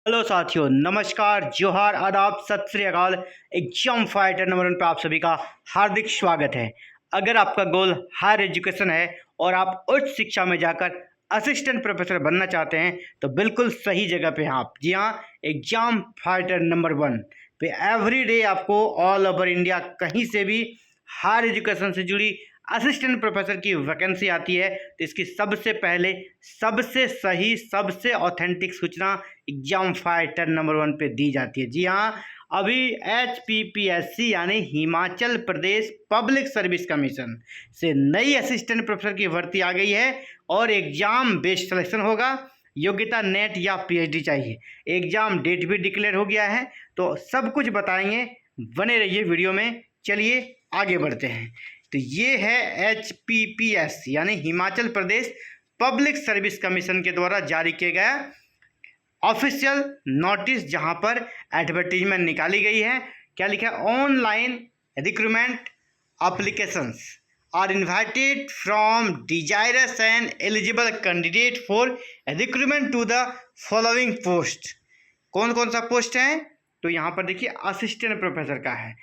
Hello साथियों, नमस्कार, जोहार, आदाब, सत श्री अकाल। एग्जाम फाइटर नंबर 1 पे आप सभी का हार्दिक स्वागत है। अगर आपका गोल हायर एजुकेशन है और आप उच्च शिक्षा में जाकर असिस्टेंट प्रोफेसर बनना चाहते हैं तो बिल्कुल सही जगह पे हैं आप। जी हाँ, एग्जाम फाइटर नंबर 1 पे एवरी डे आपको ऑल ओवर इंडिया कहीं से भी हायर एजुकेशन से जुड़ी असिस्टेंट प्रोफेसर की वैकेंसी आती है तो इसकी सबसे पहले, सबसे सही, सबसे ऑथेंटिक सूचना एग्जाम फाइटर नंबर 1 पे दी जाती है। जी हाँ, अभी HPPSC यानी Himachal Pradesh public service commission से नई असिस्टेंट प्रोफेसर की भर्ती आ गई है और एग्जाम बेस्ड सिलेक्शन होगा। योग्यता नेट या PhD चाहिए। एग्जाम डेट भी डिक्लेयर हो गया है तो सब कुछ बताएंगे, बने रहिए वीडियो में। चलिए आगे बढ़ते हैं। तो ये है HPPSC यानी Himachal Pradesh public service commission के द्वारा जारी किया गया ऑफिशियल नोटिस, जहां पर एडवर्टीजमेंट निकाली गई है। क्या लिखा है? Online recruitment applications are invited from desirous and eligible candidate for recruitment to the following post. कौन कौन सा पोस्ट है? तो यहाँ पर देखिए असिस्टेंट प्रोफेसर का है।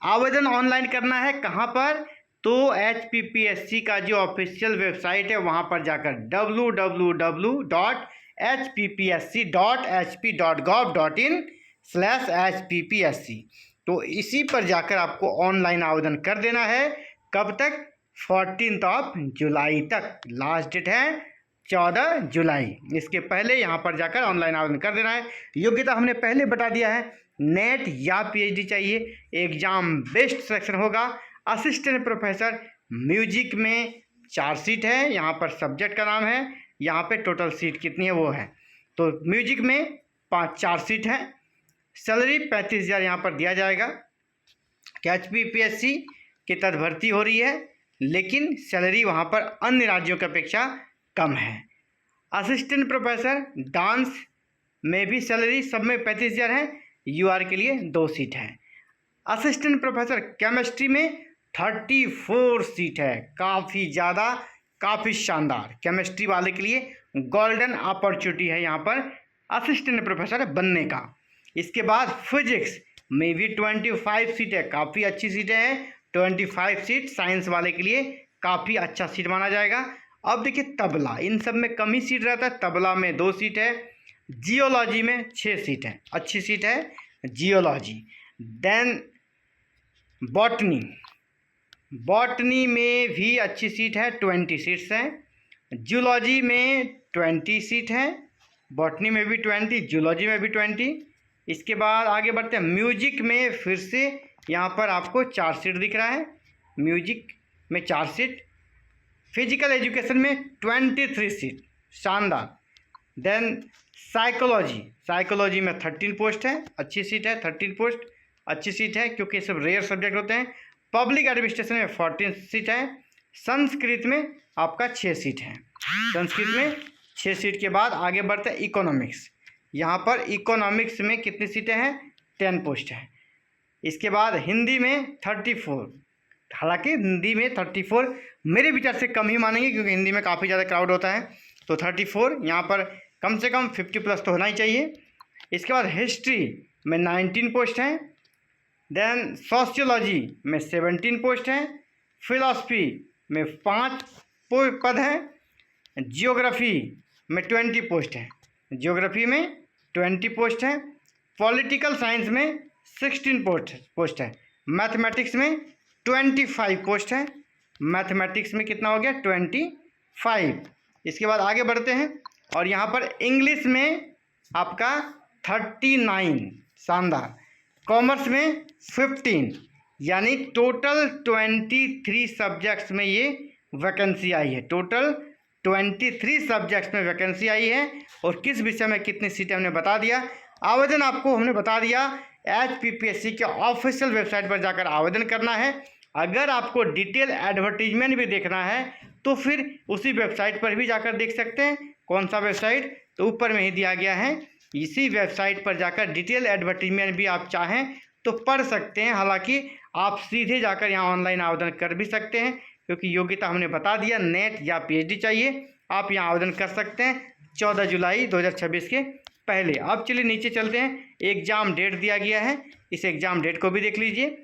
आवेदन ऑनलाइन करना है। कहाँ पर? तो HPPSC का जो ऑफिशियल वेबसाइट है वहाँ पर जाकर www.hppsc.hp.gov.in/HPPSC, तो इसी पर जाकर आपको ऑनलाइन आवेदन कर देना है। कब तक? 14 जुलाई तक। लास्ट डेट है 14 जुलाई। इसके पहले यहाँ पर जाकर ऑनलाइन आवेदन कर देना है। योग्यता हमने पहले बता दिया है, नेट या PhD चाहिए। एग्जाम बेस्ड सिलेक्शन होगा। असिस्टेंट प्रोफेसर म्यूजिक में 4 सीट है। यहाँ पर सब्जेक्ट का नाम है, यहाँ पे टोटल सीट कितनी है वो है। तो म्यूजिक में 4 सीट है। सैलरी 35,000 यहाँ पर दिया जाएगा। HPPSC के तहत भर्ती हो रही है, लेकिन सैलरी वहाँ पर अन्य राज्यों की अपेक्षा कम है। असिस्टेंट प्रोफेसर डांस में भी सैलरी सब में 35,000 है। UR के लिए 2 सीट है। असिस्टेंट प्रोफेसर केमिस्ट्री में 34 सीट है। काफ़ी ज़्यादा, काफ़ी शानदार। केमिस्ट्री वाले के लिए गोल्डन अपॉर्चुनिटी है यहाँ पर असिस्टेंट प्रोफेसर बनने का। इसके बाद फिजिक्स में भी 25 सीट है। काफ़ी अच्छी सीटें हैं। 25 सीट साइंस वाले के लिए काफ़ी अच्छा सीट माना जाएगा। अब देखिए तबला, इन सब में कम ही सीट रहता है। तबला में 2 सीट है। जियोलॉजी में 6 सीट है। अच्छी सीट है जियोलॉजी। देन बॉटनी में भी अच्छी सीट है, 20 सीट्स हैं। जूलॉजी में 20 सीट है। बॉटनी में भी 20, जूलॉजी में भी 20। इसके बाद आगे बढ़ते हैं। म्यूजिक में फिर से यहाँ पर आपको 4 सीट दिख रहा है। म्यूजिक में 4 सीट। फिजिकल एजुकेशन में 23 सीट, शानदार। देन साइकोलॉजी में 13 पोस्ट है। अच्छी सीट है। 13 पोस्ट अच्छी सीट है क्योंकि सब रेयर सब्जेक्ट होते हैं। पब्लिक एडमिनिस्ट्रेशन में 14 सीट है। संस्कृत में आपका 6 सीट है। संस्कृत में 6 सीट के बाद आगे बढ़ते हैं इकोनॉमिक्स। यहाँ पर इकोनॉमिक्स में कितनी सीटें हैं? 10 पोस्ट है। इसके बाद हिंदी में 34। हालांकि हिंदी में 34 मेरे विचार से कम ही मानेंगे क्योंकि हिंदी में काफ़ी ज़्यादा क्राउड होता है। तो 34, यहाँ पर कम से कम 50+ तो होना ही चाहिए। इसके बाद हिस्ट्री में 19 पोस्ट हैं। देन सोशियोलॉजी में 17 पोस्ट हैं। फिलॉसफी में 5 पद हैं। जियोग्राफी में 20 पोस्ट हैं। जियोग्राफी में 20 पोस्ट हैं। पॉलिटिकल साइंस में 16 पोस्ट है। मैथमेटिक्स में 25 पोस्ट है। मैथमेटिक्स में कितना हो गया? 25। इसके बाद आगे बढ़ते हैं और यहाँ पर इंग्लिश में आपका 39, शानदार। कॉमर्स में 15, यानी टोटल 23 सब्जेक्ट्स में ये वैकेंसी आई है। टोटल 23 सब्जेक्ट्स में वैकेंसी आई है। और किस विषय में कितनी सीटें हमने बता दिया। आवेदन आपको हमने बता दिया, HPPSC के ऑफिशियल वेबसाइट पर जाकर आवेदन करना है। अगर आपको डिटेल एडवर्टीजमेंट भी देखना है तो फिर उसी वेबसाइट पर भी जाकर देख सकते हैं। कौन सा वेबसाइट? तो ऊपर में ही दिया गया है। इसी वेबसाइट पर जाकर डिटेल एडवर्टीजमेंट भी आप चाहें तो पढ़ सकते हैं। हालांकि आप सीधे जाकर यहाँ ऑनलाइन आवेदन कर भी सकते हैं क्योंकि योग्यता हमने बता दिया, नेट या PhD चाहिए। आप यहाँ आवेदन कर सकते हैं 14 जुलाई 2026 के पहले। अब चलिए नीचे चलते हैं, एग्ज़ाम डेट दिया गया है, इस एग्ज़ाम डेट को भी देख लीजिए।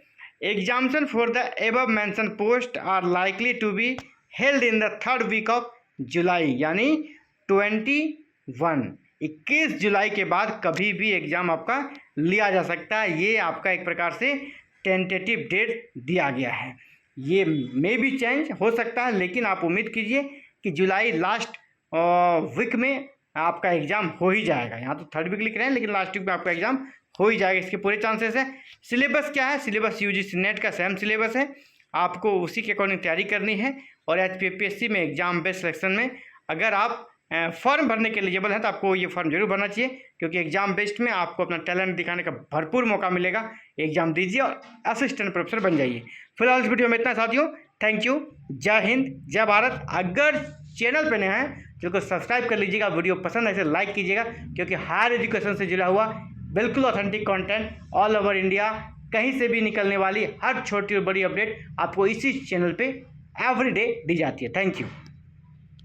Examination for the above mention post are likely to be held in the 3rd week of July, यानी 21 जुलाई के बाद कभी भी एग्ज़ाम आपका लिया जा सकता है। ये आपका एक प्रकार से टेंटेटिव डेट दिया गया है, ये मे भी चेंज हो सकता है, लेकिन आप उम्मीद कीजिए कि जुलाई लास्ट वीक में आपका एग्ज़ाम हो ही जाएगा। यहाँ तो 3rd वीक लिख रहे हैं, लेकिन लास्ट वीक में आपका एग्ज़ाम हो ही जाएगा, इसके पूरे चांसेस है। सिलेबस क्या है? सिलेबस यूजीसी नेट का सेम सिलेबस है, आपको उसी के अकॉर्डिंग तैयारी करनी है। और HPPSC में एग्जाम बेस्ड सिलेक्शन में अगर आप फॉर्म भरने के एलिजिबल हैं तो आपको ये फॉर्म जरूर भरना चाहिए, क्योंकि एग्जाम बेस्ड में आपको अपना टैलेंट दिखाने का भरपूर मौका मिलेगा। एग्जाम दीजिए और असिस्टेंट प्रोफेसर बन जाइए। फिलहाल इस वीडियो में इतना साथियों, थैंक यू, जय हिंद, जय भारत। अगर चैनल पर नए हैं तो सब्सक्राइब कर लीजिएगा, वीडियो पसंद है इसे लाइक कीजिएगा, क्योंकि हायर एजुकेशन से जुड़ा हुआ बिल्कुल authentic content all over India कहीं से भी निकलने वाली हर छोटी और बड़ी अपडेट आपको इसी चैनल पे एवरीडे दी जाती है। Thank you.